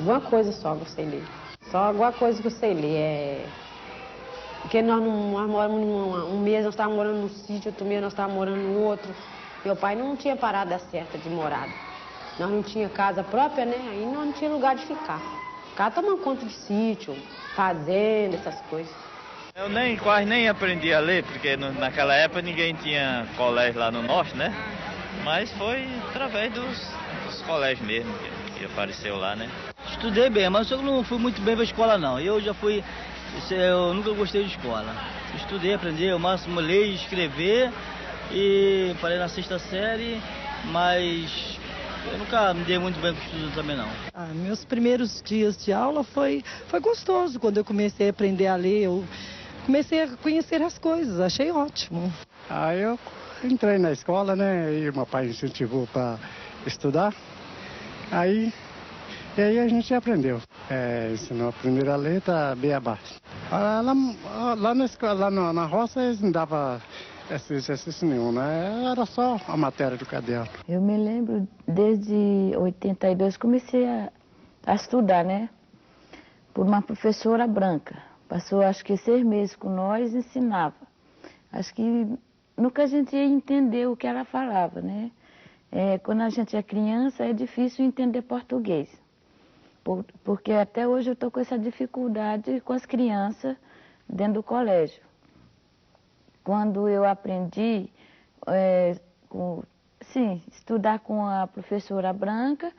Alguma coisa só que eu sei ler. Só alguma coisa que eu sei ler. Porque nós moramos um mês, nós estávamos morando num sítio, outro mês nós estávamos morando no outro. Meu pai não tinha parada certa de morada. Nós não tinha casa própria, né? Aí nós não tinha lugar de ficar. Ficava tomando conta de sítio, fazenda, essas coisas. Eu quase nem aprendi a ler, porque naquela época ninguém tinha colégio lá no norte, né? Mas foi através dos colégios mesmo que apareceu lá, né? Estudei bem, mas eu não fui muito bem pra escola, não. Eu nunca gostei de escola. Estudei, aprendi o máximo ler e escrever e parei na 6ª série, mas eu nunca me dei muito bem com o estudo também, não. Meus primeiros dias de aula foi gostoso. Quando eu comecei a aprender a ler, eu comecei a conhecer as coisas, achei ótimo. Eu entrei na escola, né, e meu pai incentivou para estudar, e aí a gente aprendeu. Ensinou a primeira letra, beabá. Lá na escola, na roça, eles não davam esse exercício nenhum, né? Era só a matéria do caderno. Eu me lembro, desde 82, comecei a estudar, né? Por uma professora branca. Passou, acho que 6 meses com nós e ensinava. Acho que nunca a gente ia entender o que ela falava, né? Quando a gente é criança, é difícil entender português. Porque até hoje eu estou com essa dificuldade com as crianças dentro do colégio. Quando eu aprendi, estudar com a professora branca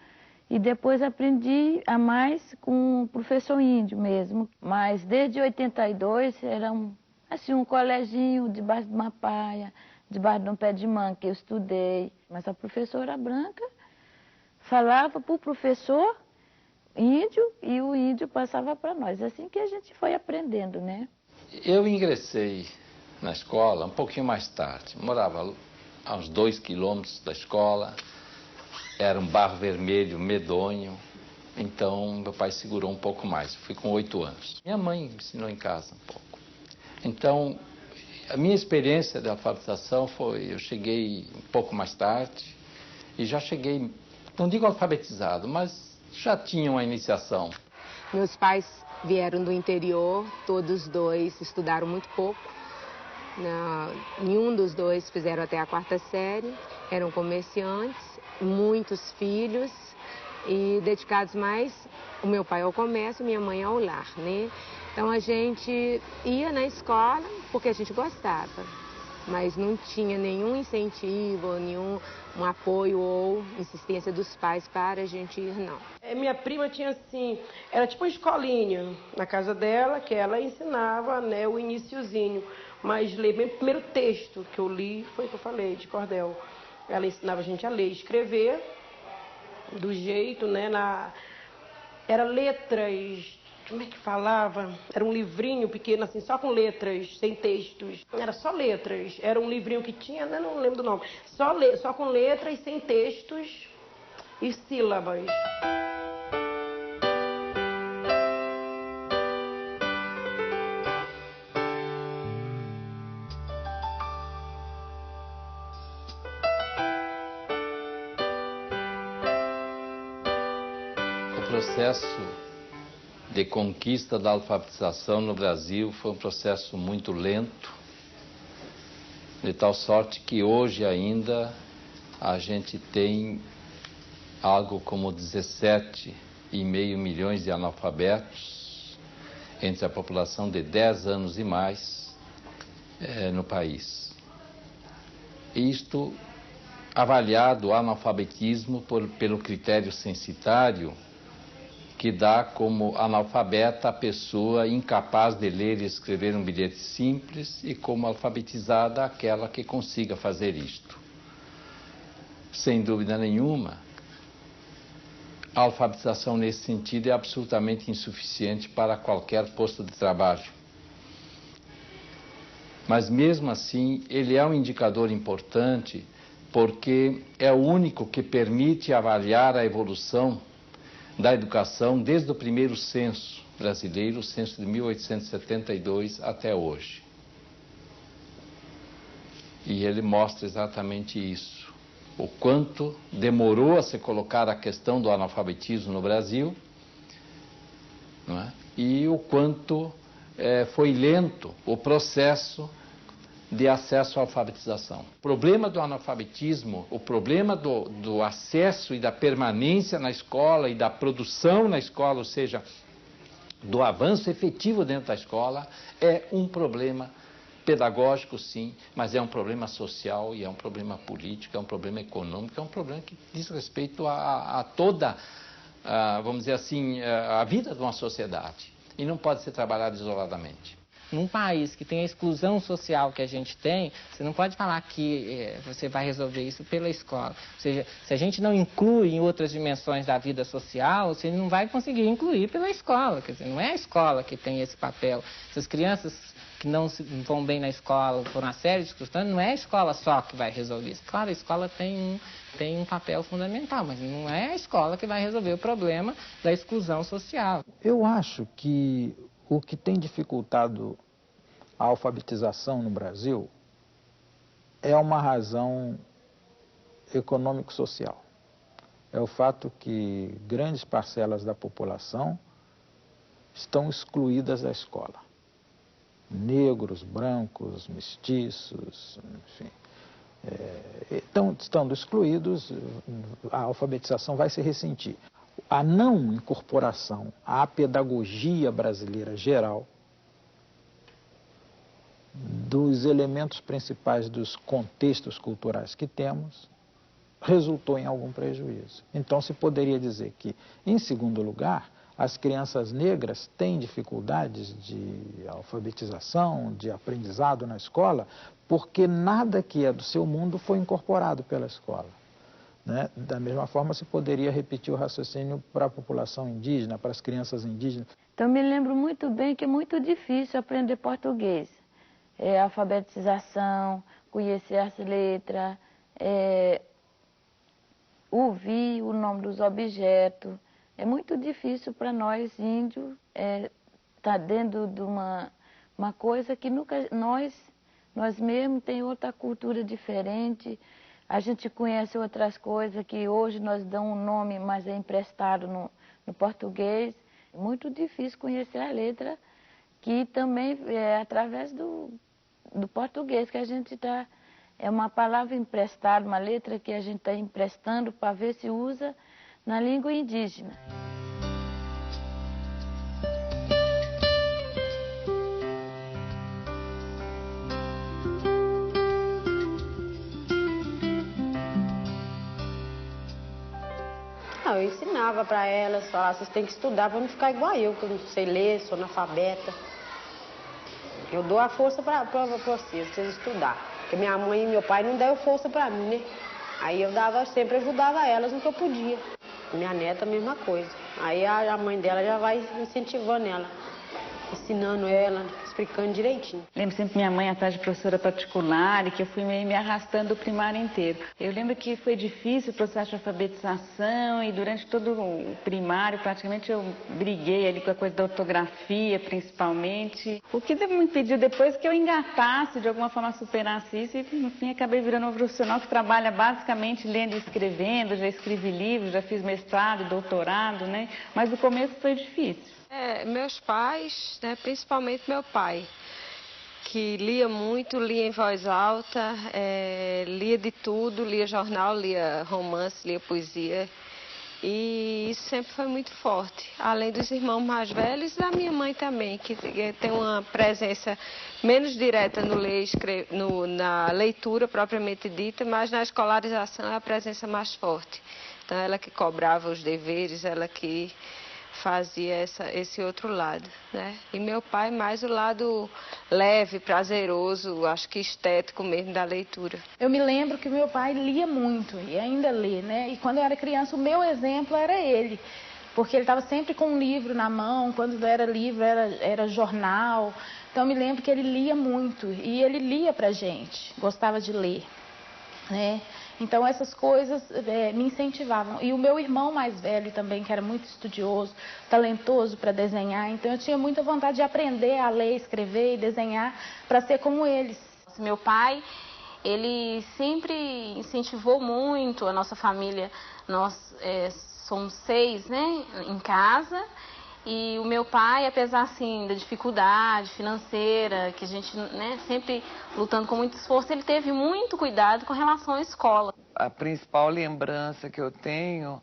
e depois aprendi a mais com o professor índio mesmo. Mas desde 82 era um coleginho debaixo de uma paia, debaixo de um pé de manga que eu estudei. Mas a professora branca falava para o professor índio e o índio passava para nós. Assim que a gente foi aprendendo, né? Eu ingressei na escola um pouquinho mais tarde. Morava a uns 2 quilômetros da escola. Era um barro vermelho medonho. Então, meu pai segurou um pouco mais. Fui com 8 anos. Minha mãe me ensinou em casa um pouco. Então, a minha experiência de alfabetização foi... Eu cheguei um pouco mais tarde e já cheguei, não digo alfabetizado, mas já tinha uma iniciação. Meus pais vieram do interior, todos dois estudaram muito pouco. Nenhum dos dois fizeram até a 4ª série, eram comerciantes, muitos filhos e dedicados mais, o meu pai ao comércio, minha mãe ao lar, né? Então a gente ia na escola porque a gente gostava, mas não tinha nenhum incentivo, nenhum apoio ou insistência dos pais para a gente ir, não. Minha prima tinha assim, era tipo uma escolinha na casa dela, que ela ensinava, né, o iniciozinho. Mas ler bem o primeiro texto que eu li foi o que eu falei, de cordel. Ela ensinava a gente a ler e escrever do jeito, né, era letras, como é que falava? Era um livrinho pequeno, assim, só com letras, sem textos. Era só letras. Era um livrinho que tinha, né, não lembro do nome. Só com letras, sem textos e sílabas. O processo de conquista da alfabetização no Brasil foi um processo muito lento, de tal sorte que hoje ainda a gente tem algo como 17,5 milhões de analfabetos entre a população de 10 anos e mais no país. Isto avaliado o analfabetismo pelo critério censitário, que dá como analfabeta a pessoa incapaz de ler e escrever um bilhete simples e como alfabetizada aquela que consiga fazer isto. Sem dúvida nenhuma, a alfabetização nesse sentido é absolutamente insuficiente para qualquer posto de trabalho. Mas mesmo assim, ele é um indicador importante porque é o único que permite avaliar a evolução da educação desde o primeiro censo brasileiro, o censo de 1872 até hoje. E ele mostra exatamente isso, o quanto demorou a se colocar a questão do analfabetismo no Brasil, não é? E o quanto foi lento o processo de acesso à alfabetização. O problema do analfabetismo, o problema do acesso e da permanência na escola e da produção na escola, ou seja, do avanço efetivo dentro da escola, é um problema pedagógico, sim, mas é um problema social e é um problema político, é um problema econômico, é um problema que diz respeito a toda, vamos dizer assim, a vida de uma sociedade. E não pode ser trabalhado isoladamente. Num país que tem a exclusão social que a gente tem, você não pode falar que você vai resolver isso pela escola. Ou seja, se a gente não inclui em outras dimensões da vida social, você não vai conseguir incluir pela escola. Quer dizer, não é a escola que tem esse papel. Essas crianças que não vão bem na escola por uma série de questões, não é a escola só que vai resolver isso. Claro, a escola tem um papel fundamental, mas não é a escola que vai resolver o problema da exclusão social. Eu acho que o que tem dificultado a alfabetização no Brasil é uma razão econômico-social. É o fato que grandes parcelas da população estão excluídas da escola. Negros, brancos, mestiços, enfim. Estando excluídos, a alfabetização vai se ressentir. A não incorporação à pedagogia brasileira geral dos elementos principais dos contextos culturais que temos resultou em algum prejuízo. Então se poderia dizer que, em segundo lugar, as crianças negras têm dificuldades de alfabetização, de aprendizado na escola, porque nada que é do seu mundo foi incorporado pela escola. Né? Da mesma forma, se poderia repetir o raciocínio para a população indígena, para as crianças indígenas. Então, me lembro muito bem que é muito difícil aprender português. Alfabetização, conhecer as letras, ouvir o nome dos objetos. É muito difícil para nós, índios, estar dentro de uma coisa que nunca nós mesmos tem outra cultura diferente. A gente conhece outras coisas que hoje nós damos um nome, mas é emprestado no português. É muito difícil conhecer a letra, que também é através do português que a gente está... É uma palavra emprestada, uma letra que a gente está emprestando para ver se usa na língua indígena. Eu ensinava para elas, falava, vocês têm que estudar para não ficar igual eu, que eu não sei ler, sou analfabeta. Eu dou a força para vocês estudar. Porque minha mãe e meu pai não deram força para mim, né? Aí eu sempre ajudava elas no que eu podia. Minha neta, a mesma coisa. Aí a mãe dela já vai incentivando ela, ensinando ela, explicando direitinho. Lembro sempre minha mãe atrás de professora particular e que eu fui meio me arrastando o primário inteiro. Eu lembro que foi difícil o processo de alfabetização e durante todo o primário praticamente eu briguei ali com a coisa da ortografia principalmente. O que me impediu depois que eu engatasse, de alguma forma superasse isso e no fim acabei virando uma profissional que trabalha basicamente lendo e escrevendo, já escrevi livros, já fiz mestrado, doutorado, né? Mas o começo foi difícil. Meus pais, né, principalmente meu pai, que lia muito, lia em voz alta, lia de tudo, lia jornal, lia romance, lia poesia. E isso sempre foi muito forte. Além dos irmãos mais velhos, da minha mãe também, que tem uma presença menos direta na leitura propriamente dita, mas na escolarização é a presença mais forte. Então ela que cobrava os deveres, ela que fazia esse outro lado, né? E meu pai mais o lado leve, prazeroso, acho que estético mesmo da leitura. Eu me lembro que meu pai lia muito e ainda lê, né? E quando eu era criança o meu exemplo era ele, porque ele estava sempre com um livro na mão, quando era livro era jornal. Então eu me lembro que ele lia muito e ele lia pra gente, gostava de ler, né? Então essas coisas me incentivavam. E o meu irmão mais velho também, que era muito estudioso, talentoso para desenhar. Então eu tinha muita vontade de aprender a ler, escrever e desenhar para ser como eles. Meu pai, ele sempre incentivou muito a nossa família. Nós somos 6, né, em casa. E o meu pai, apesar assim da dificuldade financeira, que a gente, né, sempre lutando com muito esforço, ele teve muito cuidado com relação à escola. A principal lembrança que eu tenho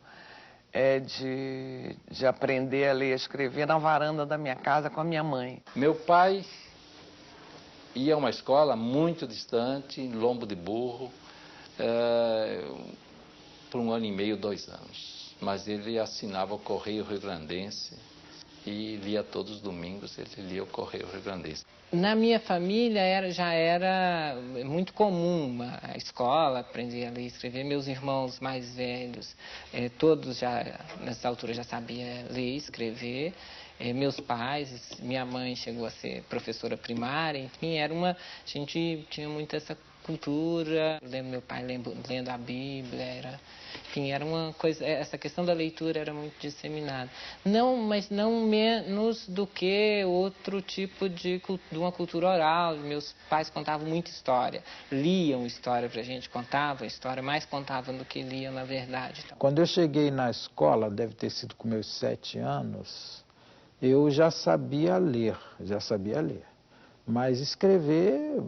é de aprender a ler e escrever na varanda da minha casa com a minha mãe. Meu pai ia a uma escola muito distante, em Lombo de Burro, por 1 ano e meio, 2 anos. Mas ele assinava o Correio Rio-Grandense e lia todos os domingos, ele lia o Correio Rio-Grandense. Na minha família já era muito comum a escola, aprender a ler e escrever. Meus irmãos mais velhos, todos já, nessa altura, já sabiam ler e escrever. Meus pais, minha mãe chegou a ser professora primária, enfim, a gente tinha muito essa cultura. Eu lembro meu pai lendo a Bíblia, enfim, era uma coisa, essa questão da leitura era muito disseminada. Mas não menos do que outro tipo de uma cultura oral. Meus pais contavam muita história, liam história pra gente, contavam história, mais contavam do que liam, na verdade. Quando eu cheguei na escola, deve ter sido com meus 7 anos, eu já sabia ler. Mas escrever,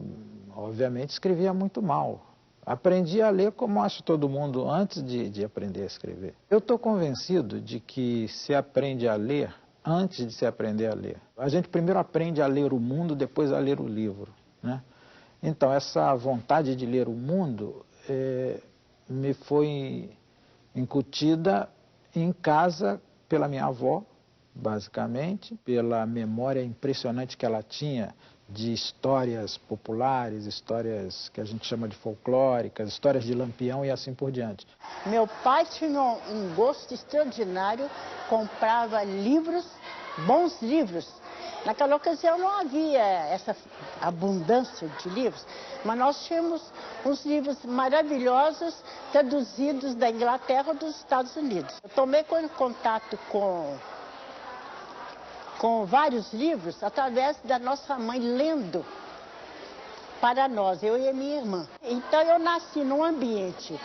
obviamente, escrevia muito mal. Aprendi a ler como acho todo mundo antes de aprender a escrever. Eu estou convencido de que se aprende a ler antes de se aprender a ler. A gente primeiro aprende a ler o mundo, depois a ler o livro, né? Então, essa vontade de ler o mundo me foi incutida em casa pela minha avó, basicamente, pela memória impressionante que ela tinha de histórias populares, histórias que a gente chama de folclóricas, histórias de Lampião e assim por diante. Meu pai tinha um gosto extraordinário, comprava livros, bons livros. Naquela ocasião não havia essa abundância de livros, mas nós tínhamos uns livros maravilhosos traduzidos da Inglaterra ou dos Estados Unidos. Eu tomei contato com vários livros através da nossa mãe lendo para nós, eu e a minha irmã. Então eu nasci num ambiente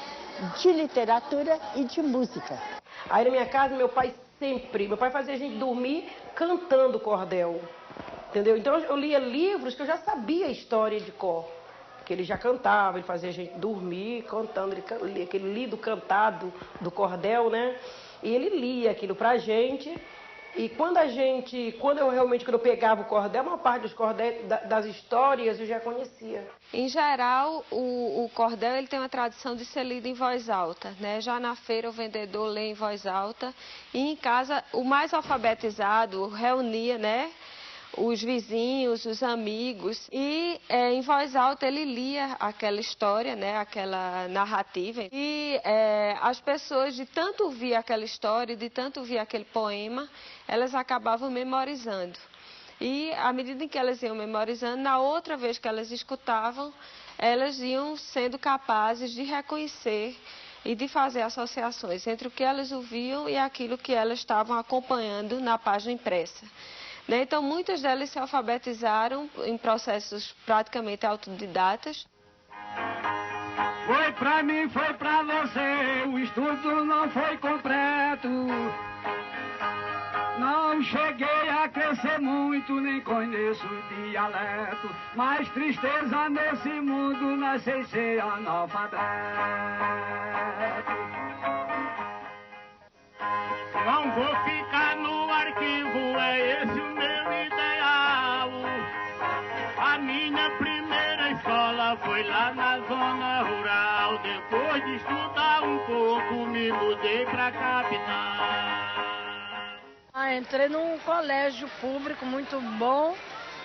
de literatura e de música. Aí na minha casa, meu pai fazia a gente dormir cantando cordel, entendeu? Então eu lia livros que eu já sabia a história de cor, que ele já cantava, ele fazia a gente dormir cantando, ele lia aquele lido cantado do cordel, né? E ele lia aquilo pra gente. E quando eu pegava o cordel, a maior parte dos cordéis, das histórias, eu já conhecia. Em geral, o cordel ele tem uma tradição de ser lido em voz alta, né? Já na feira o vendedor lê em voz alta e em casa o mais alfabetizado reunia, né, os vizinhos, os amigos e em voz alta ele lia aquela história, né, aquela narrativa e as pessoas de tanto ouvir aquela história, de tanto ouvir aquele poema, elas acabavam memorizando. E à medida em que elas iam memorizando, na outra vez que elas escutavam, elas iam sendo capazes de reconhecer e de fazer associações entre o que elas ouviam e aquilo que elas estavam acompanhando na página impressa. Então, muitas delas se alfabetizaram em processos praticamente autodidatas. Foi pra mim, foi pra você, o estudo não foi completo. Não cheguei a crescer muito, nem conheço o dialeto. Mas tristeza nesse mundo, nasci ser analfabeto. Não vou ficar no arquivo, é esse o meu ideal. A minha primeira escola foi lá na zona rural. Depois de estudar um pouco, me mudei pra capital. Entrei num colégio público muito bom,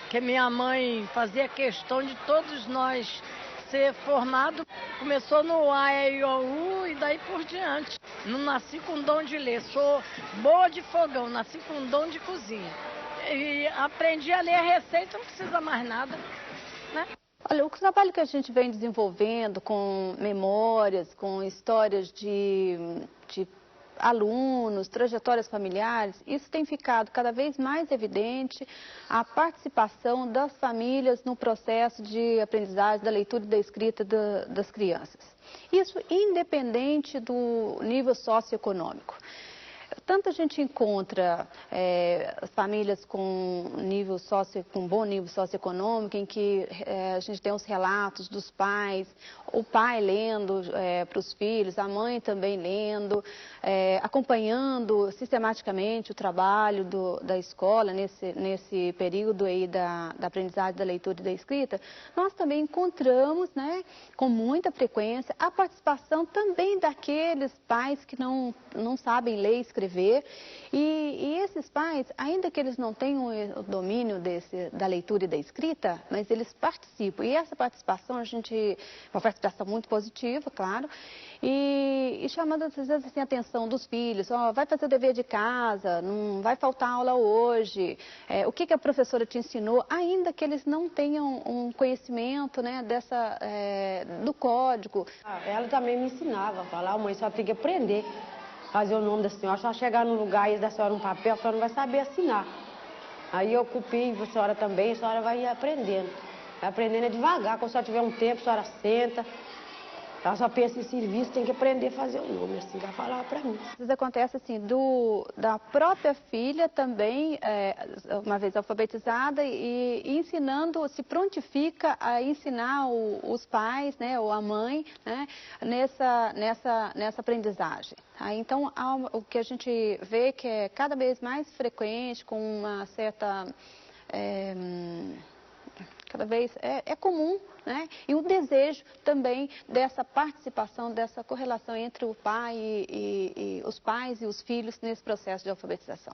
que minha mãe fazia questão de todos nós ser formado. Começou no A, E, I, O, U e daí por diante. Não nasci com dom de ler, sou boa de fogão, nasci com dom de cozinha. E aprendi a ler a receita, não precisa mais nada, né? Olha, o trabalho que a gente vem desenvolvendo com memórias, com histórias de alunos, trajetórias familiares, isso tem ficado cada vez mais evidente a participação das famílias no processo de aprendizagem da leitura e da escrita das crianças. Isso independente do nível socioeconômico. tanto a gente encontra as famílias com bom nível socioeconômico, em que a gente tem os relatos dos pais, o pai lendo para os filhos, a mãe também lendo, acompanhando sistematicamente o trabalho da escola nesse período aí da aprendizagem da leitura e da escrita. Nós também encontramos, né, com muita frequência, a participação também daqueles pais que não sabem ler e escrever. E esses pais, ainda que eles não tenham o domínio da leitura e da escrita, mas eles participam. E essa participação, uma participação muito positiva, claro, e chamando, às vezes, assim, a atenção dos filhos. Vai fazer o dever de casa, não vai faltar aula hoje, o que a professora te ensinou, ainda que eles não tenham um conhecimento, né, do código. Ela também me ensinava a falar: mãe, só tem que aprender. Fazer o nome da senhora, só chegar no lugar e dar a senhora um papel, a senhora não vai saber assinar. Aí eu copiei a senhora também, a senhora vai aprendendo. Vai aprendendo devagar, quando a senhora tiver um tempo, a senhora senta. Ela só pensa em serviço, tem que aprender a fazer o nome, assim, vai falar pra mim. Às vezes acontece assim, da própria filha também, uma vez alfabetizada, e ensinando, se prontifica a ensinar os pais, né, ou a mãe, né, nessa aprendizagem. Tá? Então, o que a gente vê que é cada vez mais frequente, com uma certa... cada vez é comum, né? E o desejo também dessa participação, dessa correlação entre o pai e os pais e os filhos nesse processo de alfabetização.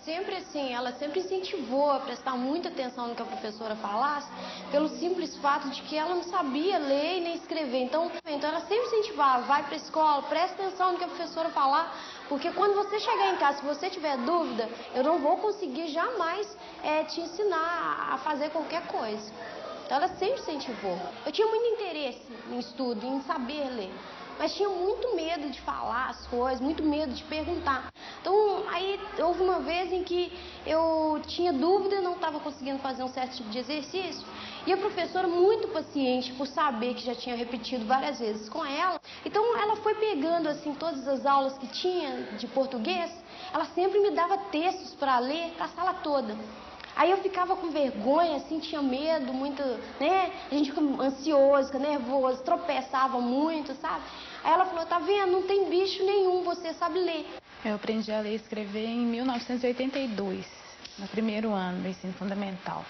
Sempre assim, ela sempre incentivou a prestar muita atenção no que a professora falasse, pelo simples fato de que ela não sabia ler e nem escrever. Então ela sempre incentivava: vai para a escola, presta atenção no que a professora falar, porque quando você chegar em casa, se você tiver dúvida, eu não vou conseguir jamais te ensinar a fazer qualquer coisa. Então ela sempre incentivou. Eu tinha muito interesse em estudo, em saber ler, mas tinha muito medo de falar as coisas, muito medo de perguntar. Então, aí houve uma vez em que eu tinha dúvida, não estava conseguindo fazer um certo tipo de exercício, e a professora, muito paciente, por saber que já tinha repetido várias vezes com ela, então ela foi pegando, assim, todas as aulas que tinha de português, ela sempre me dava textos para ler para a sala toda. Aí eu ficava com vergonha, assim, tinha medo, muito, né? A gente fica ansioso, fica nervoso, tropeçava muito, sabe? Aí ela falou: tá vendo? Não tem bicho nenhum, você sabe ler. Eu aprendi a ler e escrever em 1982, no primeiro ano do ensino fundamental.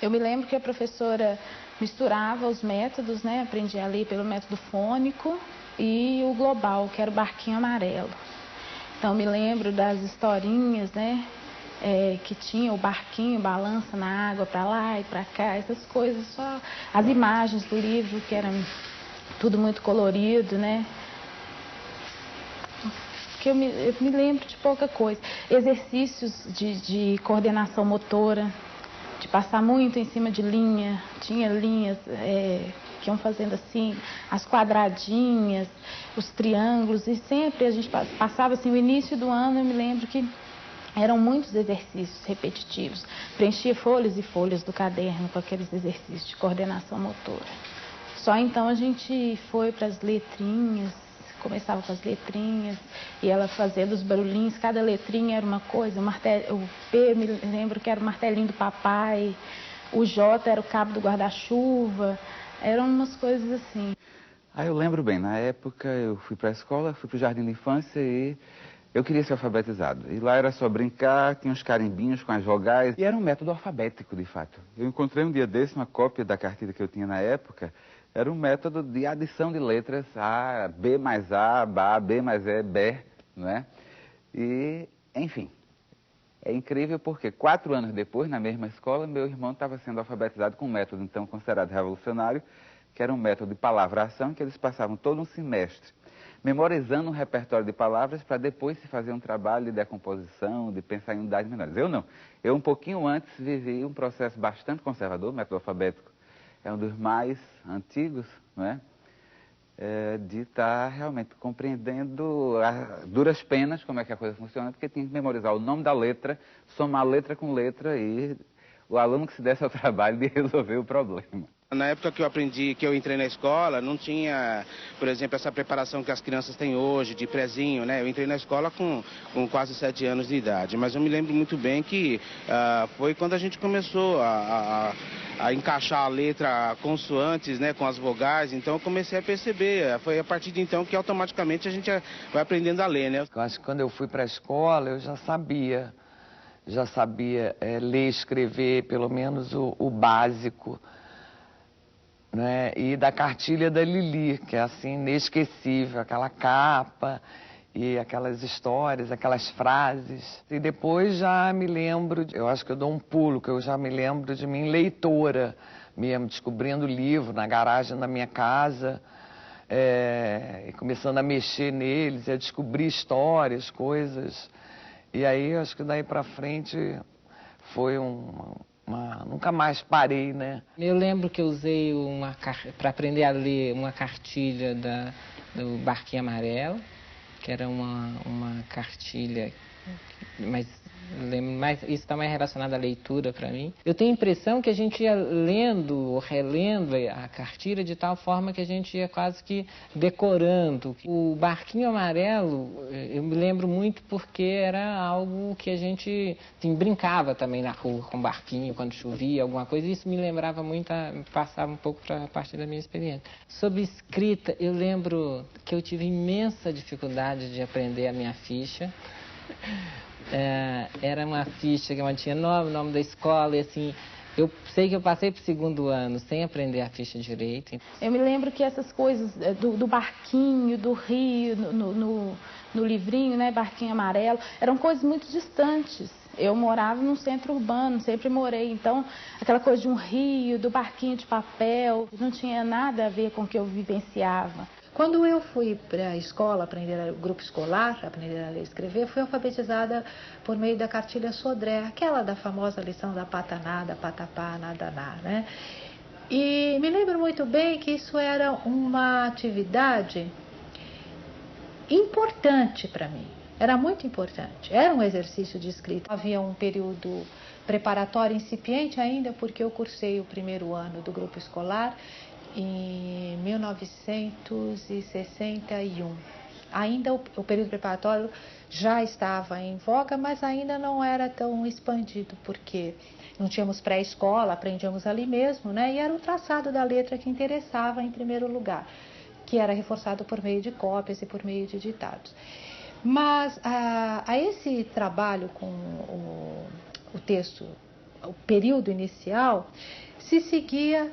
Eu me lembro que a professora misturava os métodos, né? Aprendi a ler pelo método fônico e o global, que era o barquinho amarelo. Então, me lembro das historinhas, né? Que tinha o barquinho, balança na água para lá e para cá, essas coisas, só as imagens do livro, que eram tudo muito colorido, né? Que eu me lembro de pouca coisa. Exercícios de coordenação motora, de passar muito em cima de linha, tinha linhas que iam fazendo assim, as quadradinhas, os triângulos, e sempre a gente passava assim, o início do ano, eu me lembro que eram muitos exercícios repetitivos. Preenchia folhas e folhas do caderno com aqueles exercícios de coordenação motora. Só então a gente foi para as letrinhas, começava com as letrinhas, e ela fazendo os barulhinhos, cada letrinha era uma coisa. O P, me lembro que era o martelinho do papai, o J era o cabo do guarda-chuva, eram umas coisas assim. Eu lembro bem, na época eu fui para a escola, fui para o jardim de infância e eu queria ser alfabetizado. E lá era só brincar, tinha uns carimbinhos com as vogais. E era um método alfabético, de fato. Eu encontrei um dia desse uma cópia da cartilha que eu tinha na época. Era um método de adição de letras. A, B mais A, B mais E, B, não é? E, enfim, é incrível porque 4 anos depois, na mesma escola, meu irmão estava sendo alfabetizado com um método então considerado revolucionário, que era um método de palavra-ação, que eles passavam todo um semestre memorizando um repertório de palavras para depois se fazer um trabalho de decomposição, de pensar em unidades menores. Eu não. Eu, um pouquinho antes, vivi um processo bastante conservador. O método alfabético é um dos mais antigos, não é? De estar realmente compreendendo a duras penas como é que a coisa funciona, porque tinha que memorizar o nome da letra, somar letra com letra e o aluno que se desse ao trabalho de resolver o problema. Na época que eu entrei na escola, não tinha, por exemplo, essa preparação que as crianças têm hoje, de prezinho, né? Eu entrei na escola com quase 7 anos de idade, mas eu me lembro muito bem que foi quando a gente começou a encaixar a letra consoantes, né, com as vogais, então eu comecei a perceber, foi a partir de então que automaticamente a gente vai aprendendo a ler, né? Eu acho que quando eu fui para a escola, eu já sabia ler e escrever, pelo menos o básico. Né? E da cartilha da Lili, que é assim, inesquecível, aquela capa e aquelas histórias, aquelas frases. E depois já me lembro, eu acho que eu dou um pulo, que eu já me lembro de mim leitora, mesmo descobrindo livro na garagem da minha casa, e começando a mexer neles, a descobrir histórias, coisas. E aí, acho que daí pra frente foi nunca mais parei, né? Eu lembro que eu usei para aprender a ler uma cartilha do Barquinho Amarelo, que era uma cartilha, mas isso está mais relacionado à leitura para mim. Eu tenho a impressão que a gente ia lendo ou relendo a cartilha de tal forma que a gente ia quase que decorando. O Barquinho Amarelo, eu me lembro muito porque era algo que a gente brincava também na rua com barquinho, quando chovia, alguma coisa. Isso me lembrava muito, passava um pouco para a parte da minha experiência. Sobre escrita, eu lembro que eu tive imensa dificuldade de aprender a minha ficha. Era uma ficha que mantinha nome da escola, e assim, eu sei que eu passei para o 2º ano sem aprender a ficha direito. Eu me lembro que essas coisas do barquinho, do rio, no livrinho, né, Barquinho Amarelo, eram coisas muito distantes. Eu morava num centro urbano, sempre morei, então aquela coisa de um rio, do barquinho de papel, não tinha nada a ver com o que eu vivenciava. Quando eu fui para a escola aprender o grupo escolar, aprender a ler e escrever, fui alfabetizada por meio da cartilha Sodré, aquela da famosa lição da patanada, patapá, nadaná, né? E me lembro muito bem que isso era uma atividade importante para mim, era muito importante, era um exercício de escrita. Havia um período preparatório incipiente ainda, porque eu cursei o 1º ano do grupo escolar em 1961. Ainda o período preparatório já estava em voga, mas ainda não era tão expandido, porque não tínhamos pré-escola, aprendíamos ali mesmo, né? E era o traçado da letra que interessava em primeiro lugar, que era reforçado por meio de cópias e por meio de ditados. Mas a esse trabalho com o texto, o período inicial, se seguia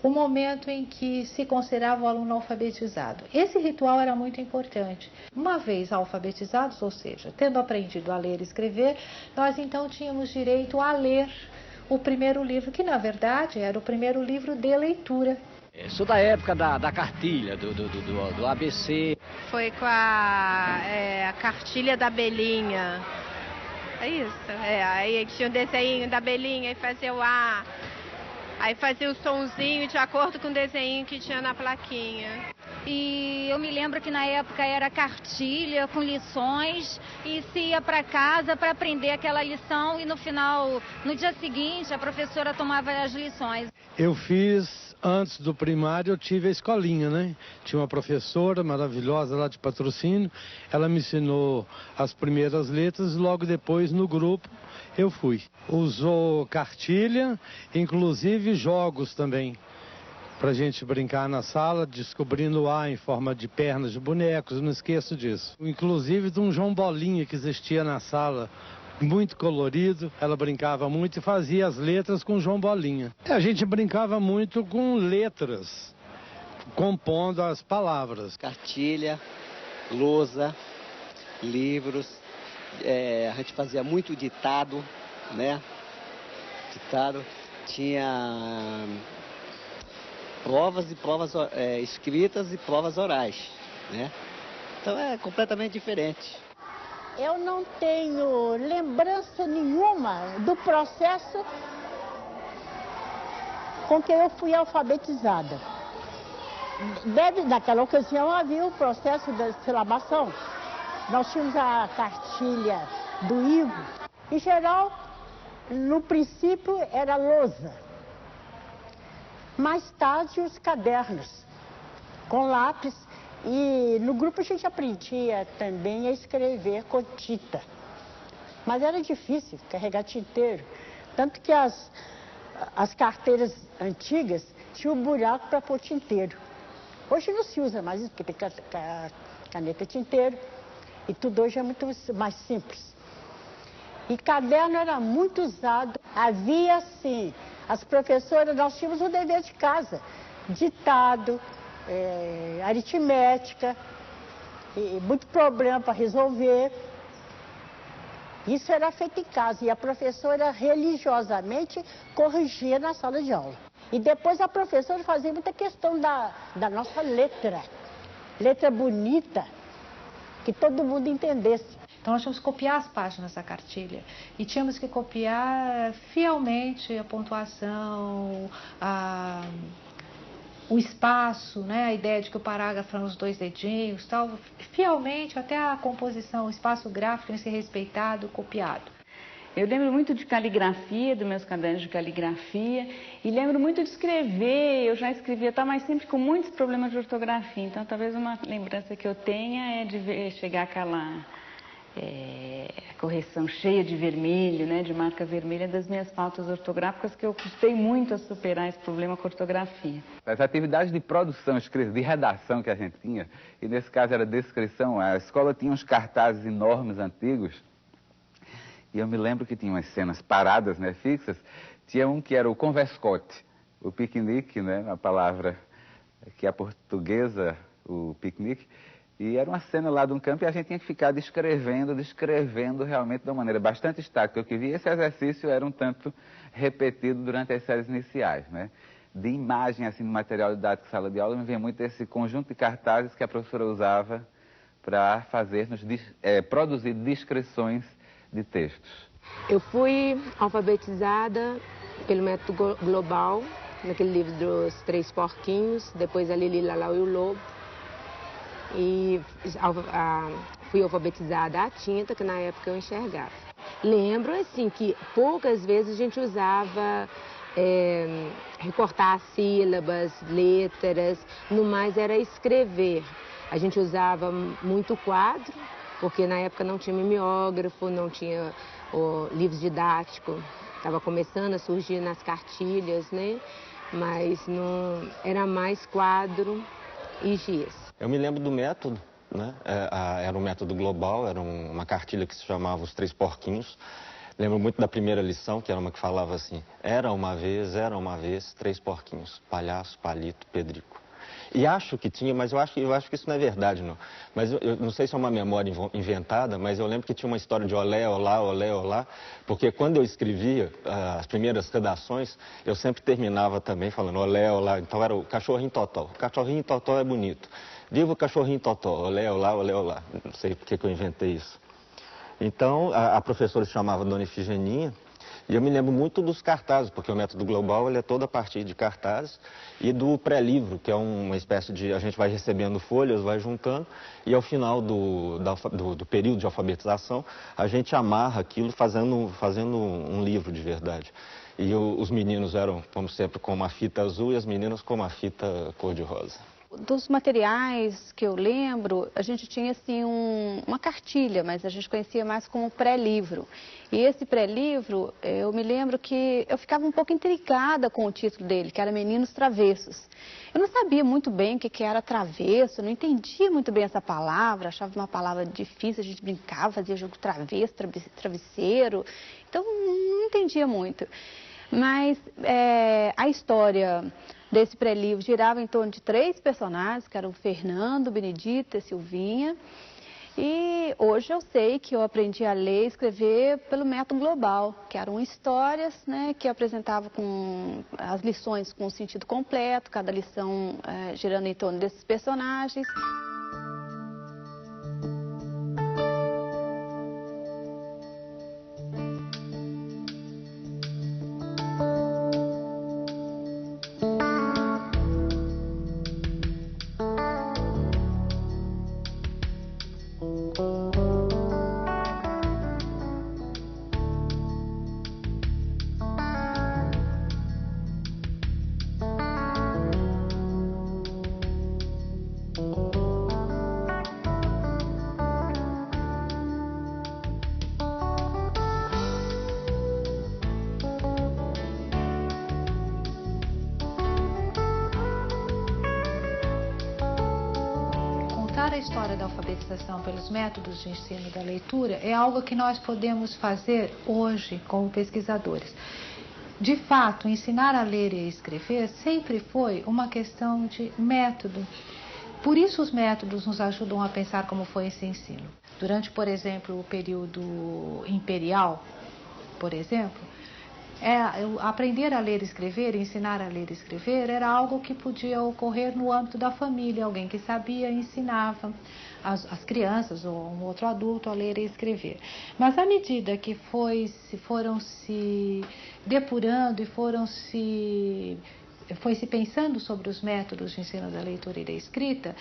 o momento em que se considerava o aluno alfabetizado. Esse ritual era muito importante. Uma vez alfabetizados, ou seja, tendo aprendido a ler e escrever, nós então tínhamos direito a ler o primeiro livro, que na verdade era o primeiro livro de leitura. Sou da época da cartilha, do ABC. Foi com a cartilha da abelhinha. É isso. Aí tinha o desenho da abelhinha e fazia o A. Aí fazia o sonzinho de acordo com o desenho que tinha na plaquinha. E eu me lembro que na época era cartilha com lições e se ia para casa para aprender aquela lição e no final, no dia seguinte, a professora tomava as lições. Eu fiz, antes do primário, eu tive a escolinha, né? Tinha uma professora maravilhosa lá de Patrocínio, ela me ensinou as primeiras letras e logo depois no grupo eu fui. Usou cartilha, inclusive jogos também, pra gente brincar na sala, descobrindo A em forma de pernas de bonecos, não esqueço disso. Inclusive de um João Bolinha que existia na sala, muito colorido, ela brincava muito e fazia as letras com João Bolinha. A gente brincava muito com letras, compondo as palavras. Cartilha, lousa, livros, a gente fazia muito ditado, né? Ditado, tinha provas e provas escritas e provas orais, né? Então é completamente diferente. Eu não tenho lembrança nenhuma do processo com que eu fui alfabetizada. Naquela ocasião havia o processo da silabação. Nós tínhamos a cartilha do Ivo. Em geral, No princípio era lousa. Mais tarde os cadernos, com lápis. E no grupo a gente aprendia também a escrever com tinta. Mas era difícil carregar tinteiro. Tanto que as carteiras antigas tinham um buraco para pôr tinteiro. Hoje não se usa mais isso, porque tem caneta tinteiro. E tudo hoje é muito mais simples. E caderno era muito usado. Havia, sim, as professoras, nós tínhamos um dever de casa. Ditado, aritmética, e muito problema para resolver. Isso era feito em casa e a professora religiosamente corrigia na sala de aula. E depois a professora fazia muita questão da nossa letra bonita, que todo mundo entendesse. Então, nós tínhamos que copiar as páginas da cartilha e tínhamos que copiar fielmente a pontuação, o espaço, né? A ideia de que o parágrafo eram os 2 dedinhos, tal, fielmente até a composição, o espaço gráfico tem que ser respeitado, copiado. Eu lembro muito de caligrafia, dos meus cadernos de caligrafia, e lembro muito de escrever, eu já escrevia, mas sempre com muitos problemas de ortografia, então talvez uma lembrança que eu tenha é de ver chegar aquela correção cheia de vermelho, né, de marca vermelha das minhas faltas ortográficas, que eu custei muito a superar esse problema com ortografia. As atividades de produção, de redação que a gente tinha, e nesse caso era descrição, a escola tinha uns cartazes enormes, antigos, e eu me lembro que tinha umas cenas paradas, né, fixas. Tinha um que era o converscote, o piquenique, né, uma palavra que é portuguesa, o piquenique. E era uma cena lá de um campo e a gente tinha que ficar descrevendo realmente de uma maneira bastante estática. Eu que vi, esse exercício era um tanto repetido durante as séries iniciais, né. De imagem, assim, no material didático de sala de aula, me vem muito esse conjunto de cartazes que a professora usava para produzir descrições de textos. Eu fui alfabetizada pelo método global, naquele livro dos 3 porquinhos, depois a Lili, Lalau e o Lobo. E fui alfabetizada à tinta, que na época eu enxergava. Lembro, assim, que poucas vezes a gente usava recortar sílabas, letras, no mais era escrever. A gente usava muito quadro, porque na época não tinha mimeógrafo, não tinha livro didático, estava começando a surgir nas cartilhas, né? Mas não, era mais quadro e giz. Eu me lembro do método, né? Era um método global, era uma cartilha que se chamava Os 3 Porquinhos. Lembro muito da primeira lição, que era uma que falava assim: era uma vez, 3 porquinhos, palhaço, palito, Pedrico. E acho que tinha, mas eu acho que isso não é verdade, não. Mas eu não sei se é uma memória inventada, mas eu lembro que tinha uma história de olé, olá, porque quando eu escrevia as primeiras redações, eu sempre terminava também falando olé, olá. Então era o cachorrinho totó. O cachorrinho totó é bonito. Viva o cachorrinho totó, olé, olá, olé, olá. Não sei por que eu inventei isso. Então, a professora se chamava Dona Efigenia, e eu me lembro muito dos cartazes, porque o método global ele é todo a partir de cartazes, e do pré-livro, que é uma espécie de... A gente vai recebendo folhas, vai juntando, e ao final do período de alfabetização, a gente amarra aquilo fazendo um livro de verdade. E os meninos eram, como sempre, com uma fita azul e as meninas com uma fita cor-de-rosa. Dos materiais que eu lembro, a gente tinha assim uma cartilha, mas a gente conhecia mais como pré-livro. E esse pré-livro, eu me lembro que eu ficava um pouco intrigada com o título dele, que era Meninos Travessos. Eu não sabia muito bem o que era travesso, não entendia muito bem essa palavra, achava uma palavra difícil, a gente brincava, fazia jogo travesso, travesseiro, então não entendia muito. Mas a história desse pré-livro girava em torno de 3 personagens, que eram o Fernando, o Benedito e a Silvinha. E hoje eu sei que eu aprendi a ler e escrever pelo método global, que eram histórias, né, que eu apresentava com as lições com sentido completo, cada lição girando em torno desses personagens. estudar a história da alfabetização pelos métodos de ensino da leitura é algo que nós podemos fazer hoje como pesquisadores. De fato, ensinar a ler e a escrever sempre foi uma questão de método. Por isso os métodos nos ajudam a pensar como foi esse ensino. Durante, por exemplo, o período imperial, por exemplo, aprender a ler e escrever, ensinar a ler e escrever, era algo que podia ocorrer no âmbito da família. Alguém que sabia ensinava as crianças ou um outro adulto a ler e escrever. Mas à medida que foram se depurando e foi se pensando sobre os métodos de ensino da leitura e da escrita,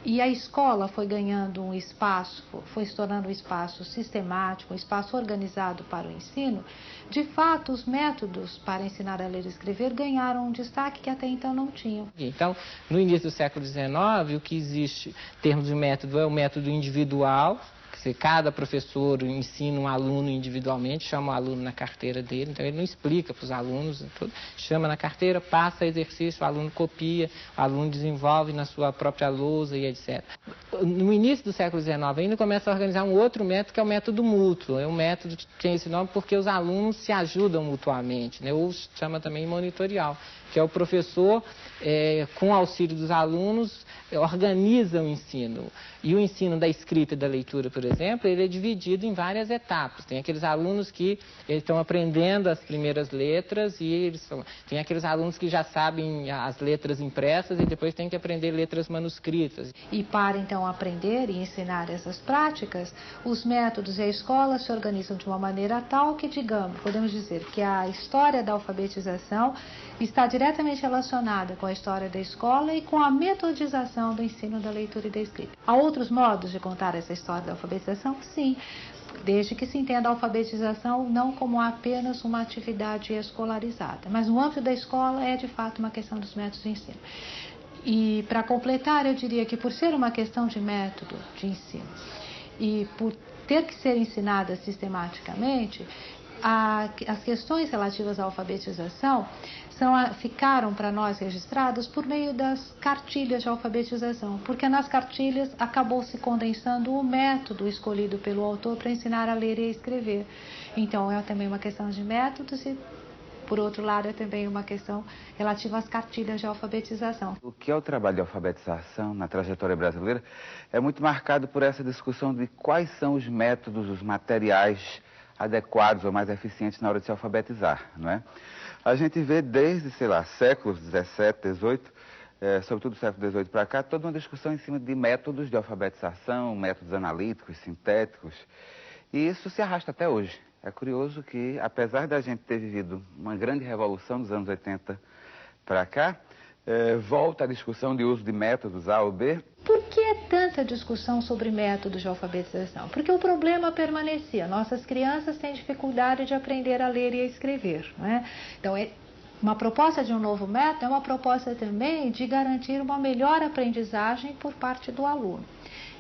e a escola foi ganhando um espaço, foi se tornando um espaço sistemático, um espaço organizado para o ensino, de fato os métodos para ensinar a ler e escrever ganharam um destaque que até então não tinham. Então, no início do século XIX, o que existe em termos de método é o método individual, que cada professor ensina um aluno individualmente, chama o aluno na carteira dele, então ele não explica para os alunos, chama na carteira, passa exercício, o aluno copia, o aluno desenvolve na sua própria lousa e etc. No início do século XIX ainda começa a organizar um outro método, que é o método mútuo. É um método que tem esse nome porque os alunos se ajudam mutuamente, né? Ou chama também monitorial, que é o professor, com auxílio dos alunos, organiza o ensino. E o ensino da escrita e da leitura, por exemplo, ele é dividido em várias etapas. Tem aqueles alunos que estão aprendendo as primeiras letras e tem aqueles alunos que já sabem as letras impressas e depois tem que aprender letras manuscritas. E para então aprender e ensinar essas práticas, os métodos e a escola se organizam de uma maneira tal que, digamos, podemos dizer que a história da alfabetização está diretamente relacionada com a história da escola e com a metodização do ensino da leitura e da escrita. Há outros modos de contar essa história da alfabetização? Sim, desde que se entenda a alfabetização não como apenas uma atividade escolarizada, mas no âmbito da escola é de fato uma questão dos métodos de ensino. E para completar, eu diria que por ser uma questão de método de ensino e por ter que ser ensinada sistematicamente, as questões relativas à alfabetização ficaram para nós registradas por meio das cartilhas de alfabetização, porque nas cartilhas acabou se condensando o método escolhido pelo autor para ensinar a ler e a escrever. Então é também uma questão de métodos e, por outro lado, é também uma questão relativa às cartilhas de alfabetização. O que é o trabalho de alfabetização na trajetória brasileira é muito marcado por essa discussão de quais são os métodos, os materiais adequados ou mais eficientes na hora de se alfabetizar, não é? A gente vê desde, sei lá, séculos 17, 18, sobretudo do século 18 para cá, toda uma discussão em cima de métodos de alfabetização, métodos analíticos, sintéticos, e isso se arrasta até hoje. É curioso que, apesar da gente ter vivido uma grande revolução dos anos 80 para cá, volta a discussão de uso de métodos A ou B. Por que tanta discussão sobre métodos de alfabetização? Porque o problema permanecia. Nossas crianças têm dificuldade de aprender a ler e a escrever, não é? Então, uma proposta de um novo método é uma proposta também de garantir uma melhor aprendizagem por parte do aluno,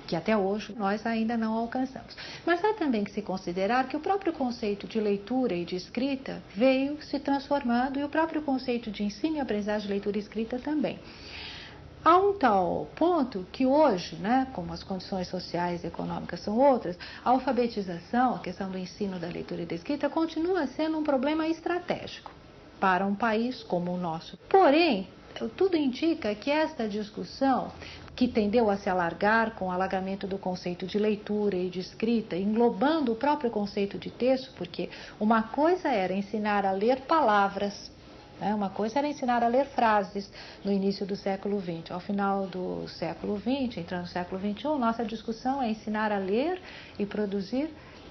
que até hoje nós ainda não alcançamos. Mas há também que se considerar que o próprio conceito de leitura e de escrita veio se transformando e o próprio conceito de ensino e aprendizagem de leitura e escrita também. Há um tal ponto que hoje, né, como as condições sociais e econômicas são outras, a alfabetização, a questão do ensino da leitura e da escrita, continua sendo um problema estratégico para um país como o nosso. Porém, tudo indica que esta discussão, que tendeu a se alargar com o alargamento do conceito de leitura e de escrita, englobando o próprio conceito de texto, porque uma coisa era ensinar a ler palavras, uma coisa era ensinar a ler frases no início do século XX. Ao final do século XX, entrando no século XXI, nossa discussão é ensinar a ler e produzir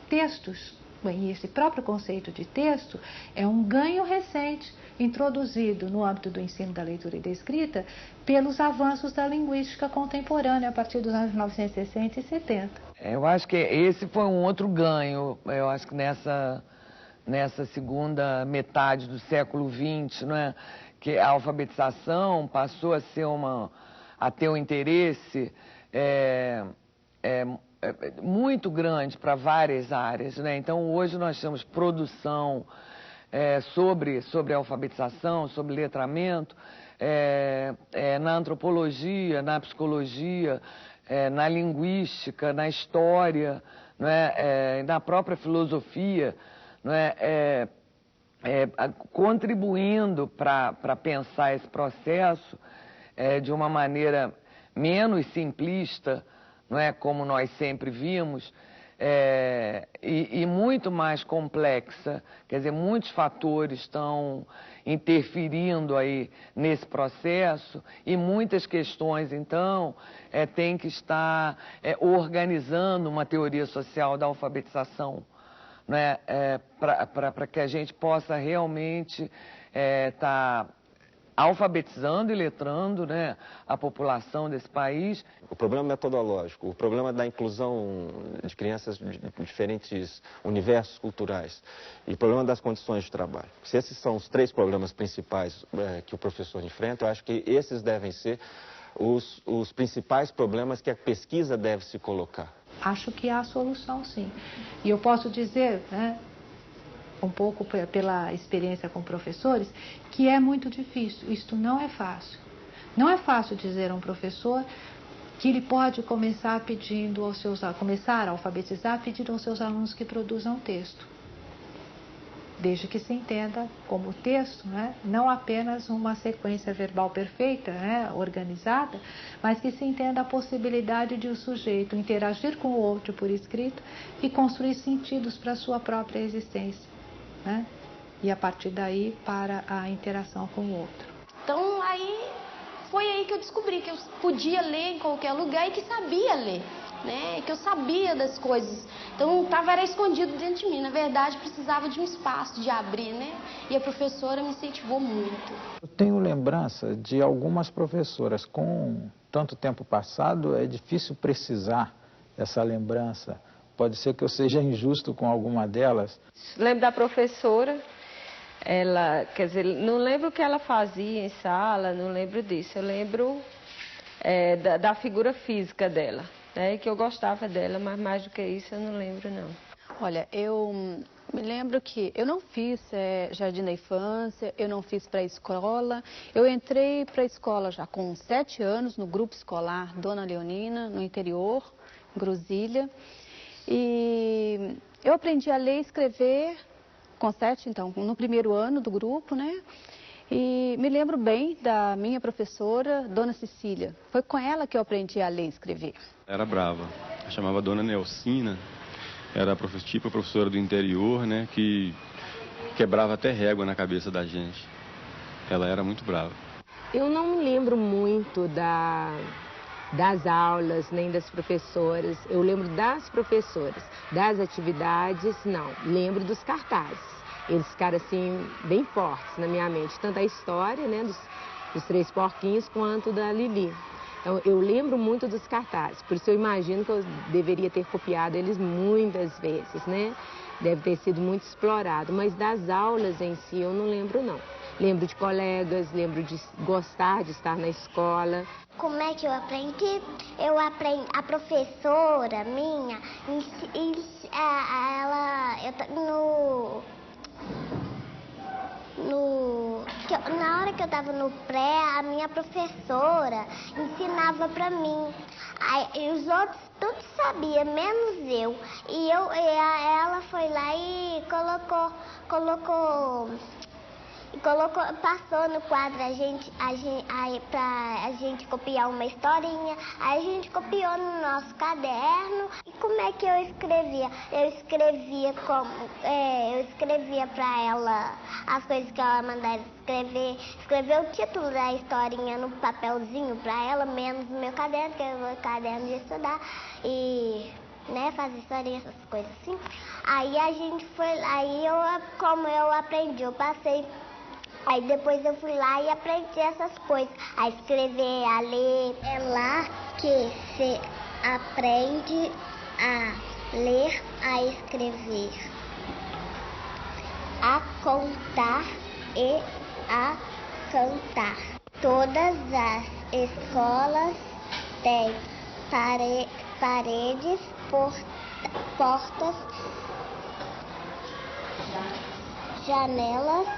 textos. Bem, e esse próprio conceito de texto é um ganho recente introduzido no âmbito do ensino da leitura e da escrita pelos avanços da linguística contemporânea a partir dos anos 1960 e 70. Eu acho que esse foi um outro ganho. Eu acho que nessa segunda metade do século XX, não é? Que a alfabetização passou a ser a ter um interesse muito grande para várias áreas, né? Então hoje nós temos produção sobre alfabetização, sobre letramento, na antropologia, na psicologia, na linguística, na história, não é? Na própria filosofia, não é? Contribuindo para pensar esse processo de uma maneira menos simplista, não é, como nós sempre vimos, e muito mais complexa. Quer dizer, muitos fatores estão interferindo aí nesse processo e muitas questões, então, têm que estar organizando uma teoria social da alfabetização, né, para que a gente possa realmente estar alfabetizando e letrando, né, a população desse país. O problema metodológico, o problema da inclusão de crianças de diferentes universos culturais e o problema das condições de trabalho. Se esses são os 3 problemas principais que o professor enfrenta, eu acho que esses devem ser os principais problemas que a pesquisa deve se colocar. Acho que há solução, sim. E eu posso dizer, né, um pouco pela experiência com professores, que é muito difícil. Isto não é fácil. Não é fácil dizer a um professor que ele pode começar a alfabetizar pedindo aos seus alunos que produzam texto. Desde que se entenda como texto, né, não apenas uma sequência verbal perfeita, né, organizada, mas que se entenda a possibilidade de o sujeito interagir com o outro por escrito e construir sentidos para a sua própria existência, né? E a partir daí para a interação com o outro. Então foi aí que eu descobri que eu podia ler em qualquer lugar e que sabia ler, né? Que eu sabia das coisas. Então era escondido dentro de mim. Na verdade, precisava de um espaço de abrir, né? E a professora me incentivou muito. Eu tenho lembrança de algumas professoras. Com tanto tempo passado, é difícil precisar essa lembrança. Pode ser que eu seja injusto com alguma delas. Lembro da professora, ela, quer dizer, não lembro o que ela fazia em sala, não lembro disso. Eu lembro da figura física dela, né, que eu gostava dela, mas mais do que isso eu não lembro, não. Olha, eu me lembro que eu não fiz jardim da infância, eu não fiz pré-escola. Eu entrei para a escola já com 7 anos, no grupo escolar Dona Leonina, no interior, em Grosília. E eu aprendi a ler e escrever com 7, então, no primeiro ano do grupo, né? E me lembro bem da minha professora, Dona Cecília. Foi com ela que eu aprendi a ler e escrever. Era brava. Chamava Dona Nelcina. Era a professora do interior, né? Que quebrava até régua na cabeça da gente. Ela era muito brava. Eu não me lembro muito das aulas, nem das professoras. Eu lembro das professoras. Das atividades, não. Lembro dos cartazes. Eles ficaram, assim, bem fortes na minha mente. Tanto a história, né, dos 3 porquinhos, quanto da Lili. Então, eu lembro muito dos cartazes. Por isso eu imagino que eu deveria ter copiado eles muitas vezes, né? Deve ter sido muito explorado. Mas das aulas em si, eu não lembro, não. Lembro de colegas, lembro de gostar de estar na escola. Como é que eu aprendi? A professora minha, na hora que eu estava no pré, a minha professora ensinava para mim. E os outros todos sabiam, menos eu. E ela foi lá e passou no quadro pra gente copiar uma historinha. Aí a gente copiou no nosso caderno. E como é que eu escrevia? Eu escrevia pra ela as coisas que ela mandava escrever o título da historinha no papelzinho pra ela, menos no meu caderno, que é o meu caderno de estudar. E, né, fazer historinha, essas coisas assim. Aí a gente foi lá, como eu aprendi, eu passei. Aí depois eu fui lá e aprendi essas coisas, a escrever, a ler. É lá que você aprende a ler, a escrever, a contar e a cantar. Todas as escolas têm paredes, portas, janelas,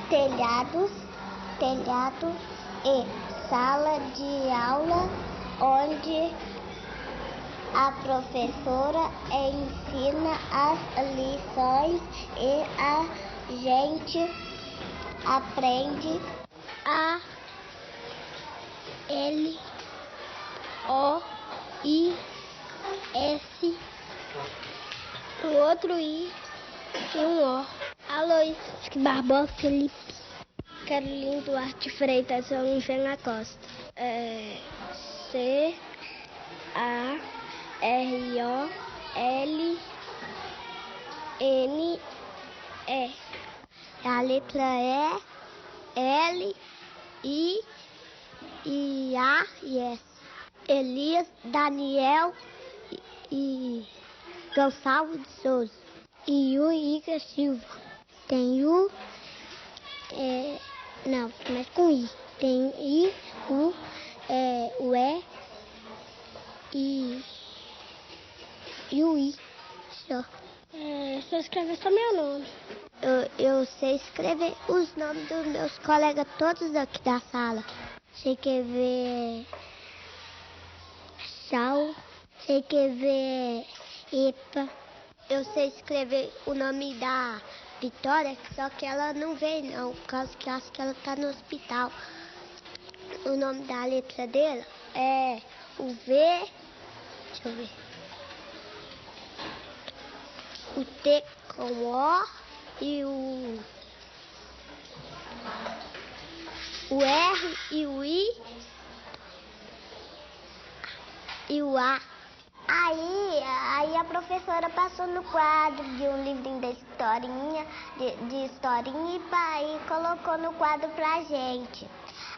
telhado e sala de aula onde a professora ensina as lições e a gente aprende A, L, O, I, S, um outro I e um O. Aloysio Barbosa Felipe. Carolina Duarte Freitas, Olivena Costa. C, A, R, O, L, N, E. A letra E, L, I, A e S. Elias, Daniel e Gonçalves de Souza. E Ica Silva. Tem não, começa com I. Tem I, o E e o I. Só. Só escrever só meu nome. Eu sei escrever os nomes dos meus colegas todos aqui da sala. Sei escrever Sal, sei escrever Epa. Eu sei escrever o nome da Vitória, só que ela não veio não, por causa que eu acho que ela tá no hospital. O nome da letra dela é o V, deixa eu ver, o T com O e o R e o I e o A. Aí a professora passou no quadro de um livrinho de historinha e colocou no quadro pra gente.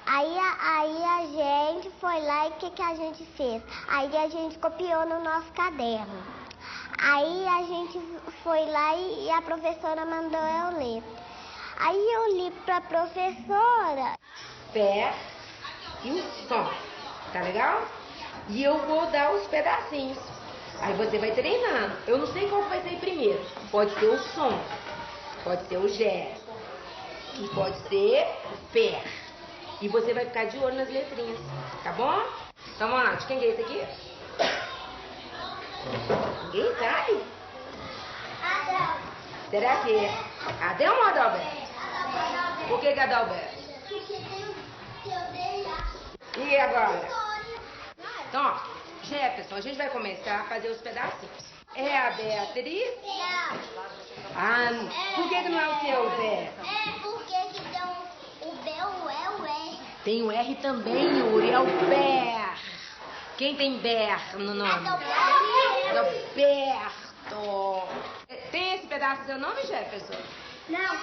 Aí a gente foi lá e o que a gente fez? Aí a gente copiou no nosso caderno. Aí a gente foi lá e a professora mandou eu ler. Aí eu li pra professora. Pé e o som, tá legal? E eu vou dar os pedacinhos. Aí você vai treinando. Eu não sei qual vai ser primeiro. Pode ser o som, pode ser o Gé, e pode ser o pé. E você vai ficar de olho nas letrinhas, tá bom? Então vamos lá, de quem é esse aqui? Ninguém sabe? Será que é Adelmo ou Adalberto? Por que Adalberto? E agora? Então, ó, Jefferson, a gente vai começar a fazer os pedacinhos. É a Beatriz? Não. Ah, por que não é o seu, Zé? É porque que tem o B, o E, o R. Tem o R também, Yuri, é o Ber. Quem tem Ber no nome? Adalberto. Tem esse pedaço do seu nome, Jefferson? Não.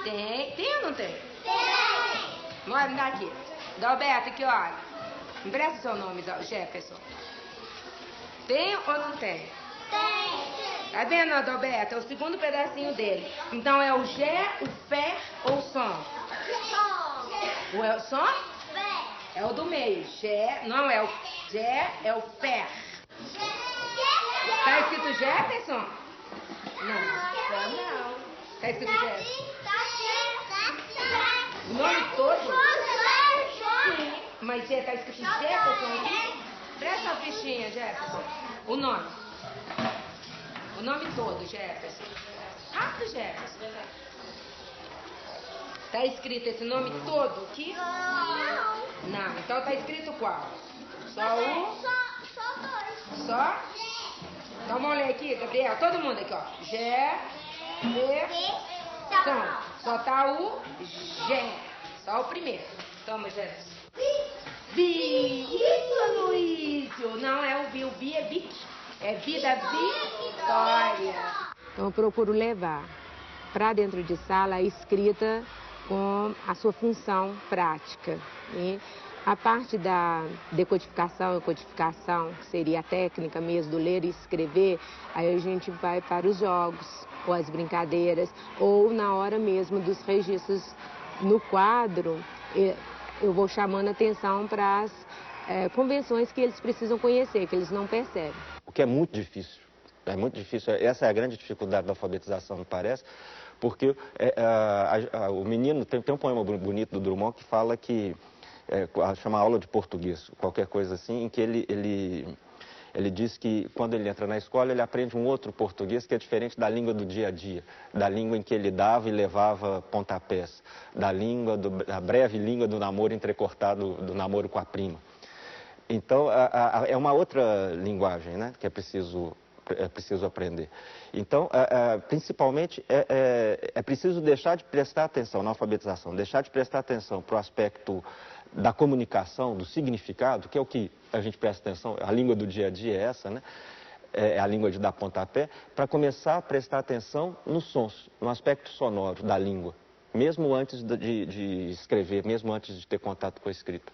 Tem? Tem ou não tem? Tem. Bora, me dá aqui. Adalberto, aqui, olha. Empresta o seu nome, Jefferson. Tem ou não tem? Tem. Tá vendo, Adalberto? É o segundo pedacinho dele. Então é o Gé, o Fé ou o Som? Som. O som? Fé. É o do meio. Gé, não é o Gé, é o Fé. Tá escrito Jefferson? Não. Tá escrito Jefferson? O nome todo? Mas tá escrito Jefferson aqui? Presta a fichinha, Jefferson. O nome. O nome todo, Jefferson. Rápido, Jefferson. Tá escrito esse nome todo aqui? Não. Então tá escrito qual? Só um? Só dois. Só? Então vamos ler aqui, Gabriel. Todo mundo aqui, ó. Gé, Som. Só tá o Gé. Só o primeiro. Toma, Jefferson. Vi. Isso, Luísio. Não é o Vi. O Vi é Vic. É Vida Vitória. Então eu procuro levar para dentro de sala a escrita com a sua função prática. E a parte da decodificação e codificação, que seria a técnica mesmo do ler e escrever, aí a gente vai para os jogos, ou as brincadeiras, ou na hora mesmo dos registros no quadro, eu vou chamando atenção para as convenções que eles precisam conhecer, que eles não percebem. O que é muito difícil. É muito difícil. Essa é a grande dificuldade da alfabetização, me parece, porque o menino... Tem um poema bonito do Drummond que fala que chama aula de português, qualquer coisa assim, em que ele diz que quando ele entra na escola ele aprende um outro português que é diferente da língua do dia a dia, da língua em que ele dava e levava pontapés, da breve língua do namoro entrecortado, do namoro com a prima. Então, é uma outra linguagem, né, que é preciso aprender. Então, principalmente, é preciso deixar de prestar atenção na alfabetização, deixar de prestar atenção para o aspecto da comunicação, do significado, que é o que a gente presta atenção, a língua do dia a dia é essa, né? É a língua de dar pontapé, para começar a prestar atenção nos sons, no aspecto sonoro da língua, mesmo antes de escrever, mesmo antes de ter contato com a escrita.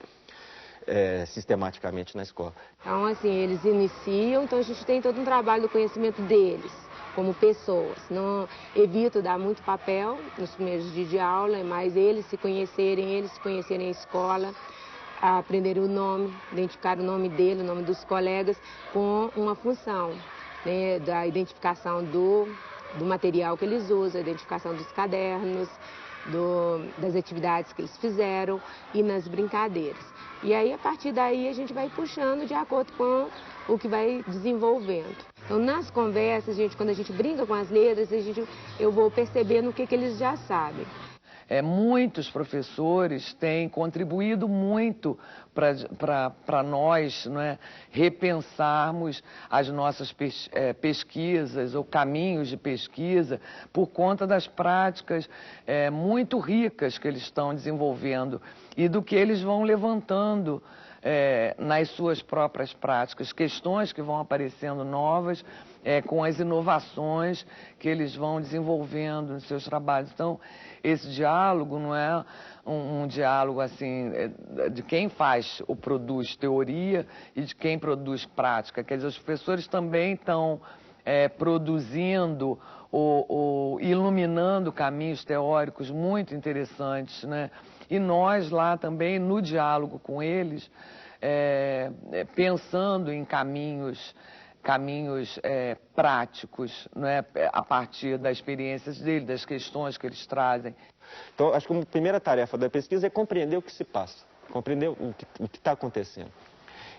Sistematicamente na escola. Então, assim, eles iniciam, então a gente tem todo um trabalho do conhecimento deles, como pessoas. Não evito dar muito papel nos primeiros dias de aula, mas eles se conhecerem a escola, aprender o nome, identificar o nome dele, o nome dos colegas, com uma função, né, da identificação do material que eles usam, a identificação dos cadernos, das atividades que eles fizeram e nas brincadeiras. E aí, a partir daí, a gente vai puxando de acordo com o que vai desenvolvendo. Então, nas conversas, quando a gente brinca com as letras, eu vou percebendo o que eles já sabem. Muitos professores têm contribuído muito para nós, não é, repensarmos as nossas pesquisas ou caminhos de pesquisa por conta das práticas muito ricas que eles estão desenvolvendo e do que eles vão levantando nas suas próprias práticas, questões que vão aparecendo novas com as inovações que eles vão desenvolvendo nos seus trabalhos. Então, esse diálogo não é um diálogo assim de quem faz ou produz teoria e de quem produz prática. Quer dizer, os professores também estão produzindo ou iluminando caminhos teóricos muito interessantes, né? E nós lá também, no diálogo com eles, pensando em caminhos práticos, não é? A partir das experiências deles, das questões que eles trazem. Então, acho que a primeira tarefa da pesquisa é compreender o que se passa, compreender o que está acontecendo.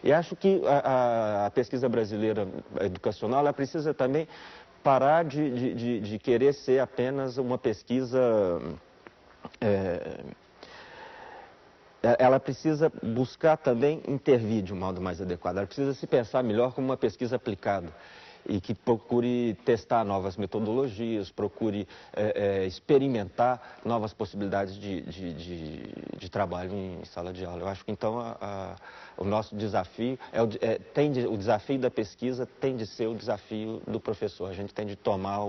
E acho que a pesquisa brasileira educacional, ela precisa também parar de querer ser apenas uma pesquisa... ela precisa buscar também intervir de um modo mais adequado. Ela precisa se pensar melhor como uma pesquisa aplicada e que procure testar novas metodologias, procure experimentar novas possibilidades de trabalho em sala de aula. Eu acho que, então, o nosso desafio, o desafio da pesquisa tem de ser o desafio do professor. A gente tem de tomar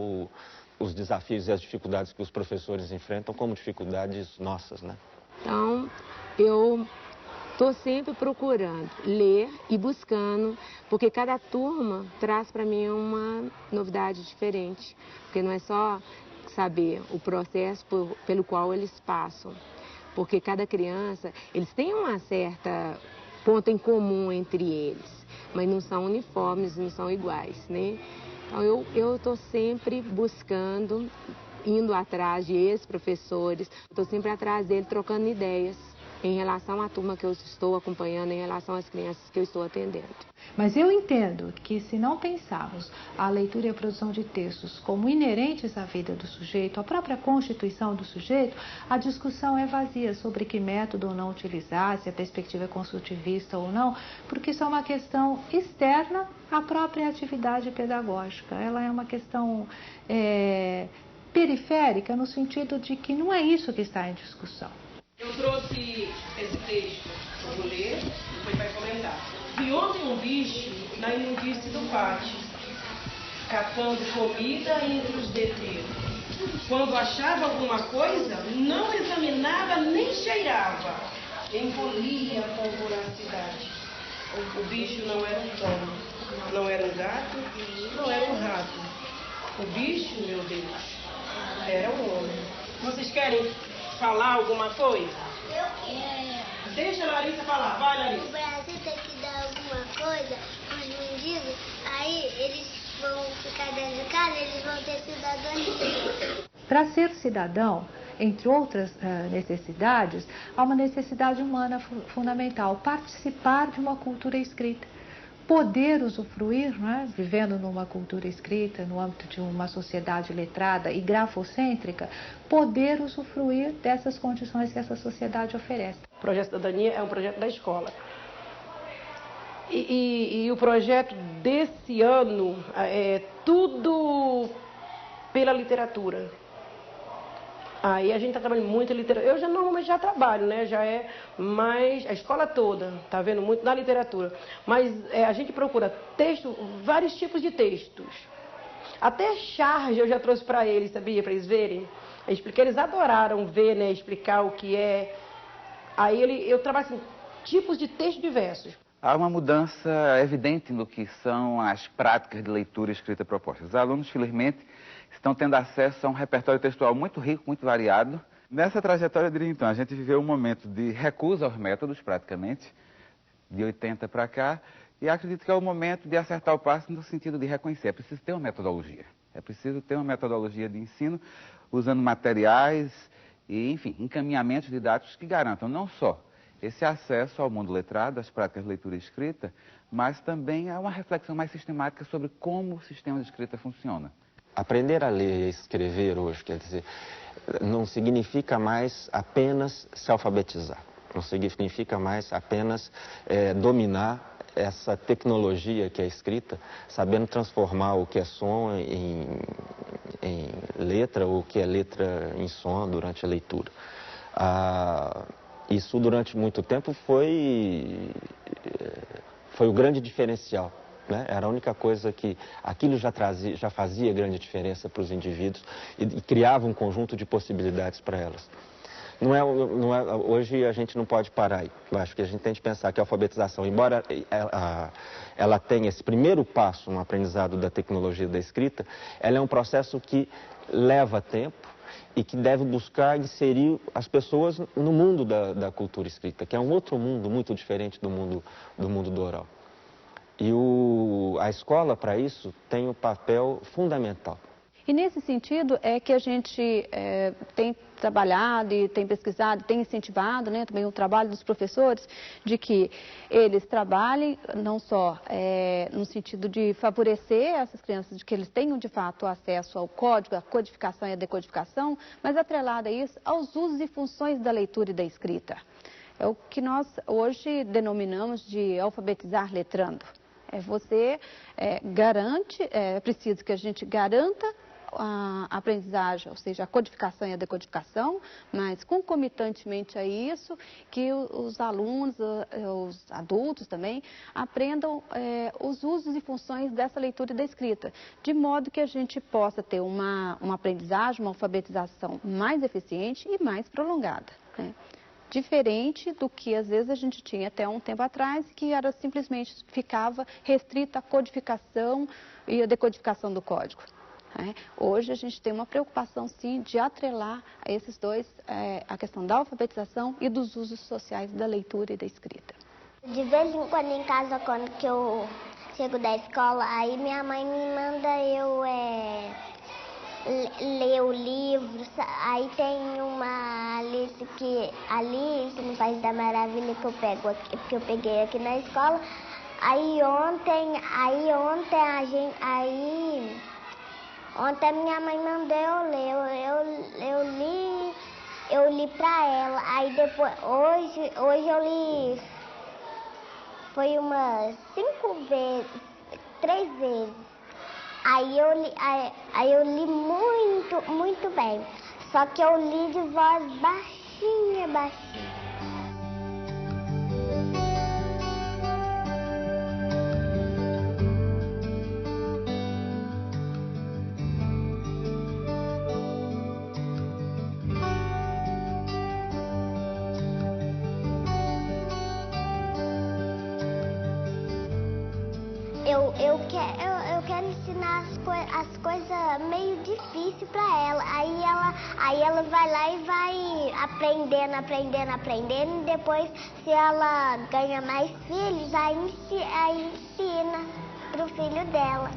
os desafios e as dificuldades que os professores enfrentam como dificuldades nossas, né? Então, eu estou sempre procurando ler e buscando, porque cada turma traz para mim uma novidade diferente. Porque não é só saber o processo pelo qual eles passam, porque cada criança, eles têm uma certa ponto em comum entre eles, mas não são uniformes, não são iguais, né? Então, eu estou sempre buscando, indo atrás de ex-professores, estou sempre atrás dele, trocando ideias em relação à turma que eu estou acompanhando, em relação às crianças que eu estou atendendo. Mas eu entendo que se não pensarmos a leitura e a produção de textos como inerentes à vida do sujeito, à própria constituição do sujeito, a discussão é vazia sobre que método ou não utilizar, se a perspectiva é construtivista ou não, porque isso é uma questão externa à própria atividade pedagógica. Ela é uma questão periférica no sentido de que não é isso que está em discussão. Eu trouxe esse texto, eu vou ler, depois vai comentar. Vi ontem um bicho na imundície do pátio, catando comida entre os detritos. Quando achava alguma coisa, não examinava nem cheirava, engolia com voracidade. O bicho não era um cão, não era um gato, não era um rato. O bicho, meu Deus, era um homem. Vocês querem falar alguma coisa? Eu quero. Deixa a Larissa falar. Vai, Larissa. O Brasil tem que dar alguma coisa para os mendigos, aí eles vão ficar dentro de casa, eles vão ter cidadania. Para ser cidadão, entre outras necessidades, há uma necessidade humana fundamental, participar de uma cultura escrita. Poder usufruir, né, vivendo numa cultura escrita, no âmbito de uma sociedade letrada e grafocêntrica, poder usufruir dessas condições que essa sociedade oferece. O Projeto Cidadania é um projeto da escola. E o projeto desse ano é tudo pela literatura. Aí a gente está trabalhando muito em literatura. Eu normalmente já trabalho, né? Já é mais a escola toda, tá vendo? Muito na literatura. Mas a gente procura texto, vários tipos de textos. Até charge eu já trouxe para eles, sabia? Para eles verem. Eles adoraram ver, né? Explicar o que é. Aí eu trabalho assim, tipos de textos diversos. Há uma mudança evidente no que são as práticas de leitura e escrita propostas. Os alunos, felizmente, estão tendo acesso a um repertório textual muito rico, muito variado. Nessa trajetória, eu diria, então, a gente viveu um momento de recusa aos métodos, praticamente, de 80 para cá, e acredito que é o momento de acertar o passo no sentido de reconhecer. É preciso ter uma metodologia. É preciso ter uma metodologia de ensino, usando materiais e, enfim, encaminhamentos didáticos que garantam não só esse acesso ao mundo letrado, às práticas de leitura e escrita, mas também a uma reflexão mais sistemática sobre como o sistema de escrita funciona. Aprender a ler e escrever hoje, quer dizer, não significa mais apenas se alfabetizar, não significa mais apenas dominar essa tecnologia que é escrita, sabendo transformar o que é som em letra, ou o que é letra em som durante a leitura. Isso durante muito tempo foi o grande diferencial, né? Era a única coisa que aquilo já fazia grande diferença para os indivíduos e criava um conjunto de possibilidades para elas. Hoje a gente não pode parar aí. Eu acho que a gente tem que pensar que a alfabetização, embora ela tenha esse primeiro passo no aprendizado da tecnologia da escrita, ela é um processo que leva tempo e que deve buscar inserir as pessoas no mundo da cultura escrita, que é um outro mundo muito diferente do mundo do oral. E a escola, para isso, tem um papel fundamental. E nesse sentido é que a gente tem trabalhado e tem pesquisado, tem incentivado, né, também o trabalho dos professores, de que eles trabalhem não só no sentido de favorecer essas crianças, de que eles tenham de fato acesso ao código, à codificação e à decodificação, mas atrelado a isso, aos usos e funções da leitura e da escrita. É o que nós hoje denominamos de alfabetizar letrando. Você garante, é preciso que a gente garanta a aprendizagem, ou seja, a codificação e a decodificação, mas concomitantemente a isso, que os alunos, os adultos também, aprendam os usos e funções dessa leitura e da escrita, de modo que a gente possa ter uma aprendizagem, uma alfabetização mais eficiente e mais prolongada, né? Diferente do que às vezes a gente tinha até um tempo atrás, que era simplesmente ficava restrita à codificação e à decodificação do código. Hoje a gente tem uma preocupação, sim, de atrelar a esses dois a questão da alfabetização e dos usos sociais da leitura e da escrita. De vez em quando em casa, quando que eu chego da escola, aí minha mãe me manda eu ler o livro. Aí tem uma Alice no País da Maravilha que eu peguei aqui na escola. Ontem minha mãe mandou eu ler, eu li pra ela. Aí depois, hoje eu li, foi umas 3 vezes. Aí eu li muito, muito bem. Só que eu li de voz baixinha, baixinha. Eu quero ensinar as coisas meio difíceis para ela. Aí ela vai lá e vai aprendendo. E depois, se ela ganha mais filhos, aí ensina pro filho dela.